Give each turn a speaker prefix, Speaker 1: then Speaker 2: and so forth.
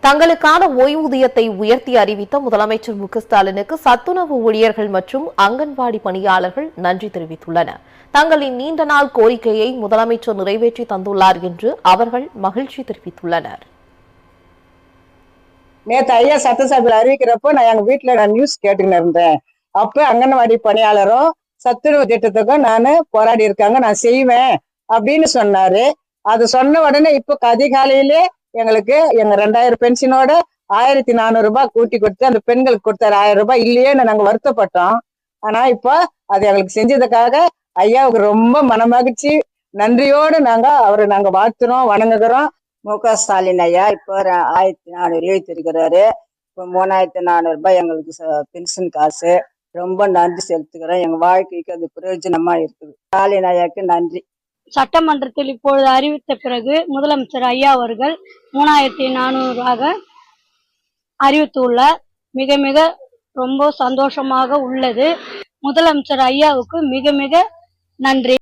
Speaker 1: தங்களுக்கான ஓய்வூதியத்தை உயர்த்தி அறிவித்த முதலமைச்சர் மு க ஸ்டாலினுக்கு சத்துணவு ஊழியர்கள் மற்றும் அங்கன்வாடி பணியாளர்கள் நன்றி தெரிவித்துள்ளனர். தங்களின் நீண்ட நாள் கோரிக்கையை முதலமைச்சர் நிறைவேற்றி தந்துள்ளார் என்று அவர்கள் மகிழ்ச்சி தெரிவித்துள்ளனர்.
Speaker 2: நேற்று ஐயா சட்டசபையில் அறிவிக்கிறப்போ நான் எங்க வீட்டுல நியூஸ் கேட்டுக்கிட்டு இருந்தேன். அப்ப அங்கன்வாடி பணியாளரும் சத்துணவு திட்டத்துக்கும் நான் போராடி இருக்காங்க, நான் செய்வேன் அப்படின்னு சொன்னாரு. அது சொன்ன உடனே இப்ப அதிகாலையிலே எங்களுக்கு எங்க 2000 பென்ஷனோட 1400 ரூபாய் கூட்டி கொடுத்து அந்த பெண்களுக்கு கொடுத்தாரு. 1000 ரூபாய் இல்லையேன்னு நாங்க வருத்தப்பட்டோம். ஆனா இப்போ அது எங்களுக்கு செஞ்சதுக்காக ஐயாவுக்கு ரொம்ப மனமகிழ்ச்சி, நன்றியோடு நாங்க வாழ்த்துறோம், வணங்குகிறோம்.
Speaker 3: மு க ஸ்டாலின் ஐயா இப்போ 1400 எழுத்திருக்கிறாரு. இப்போ 3400 ரூபாய் எங்களுக்கு பென்ஷன் காசு. ரொம்ப நன்றி செலுத்துகிறோம். எங்க வாழ்க்கைக்கு அது பிரயோஜனமா இருக்குது. ஸ்டாலின் ஐயாவுக்கு நன்றி.
Speaker 4: சட்டமன்றத்தில் இப்பொழுது அறிவித்த பிறகு முதலமைச்சர் ஐயா அவர்கள் 3400 அறிவித்துள்ளார். மிக மிக ரொம்ப சந்தோஷமாக உள்ளது. முதலமைச்சர் ஐயாவுக்கு மிக மிக நன்றி.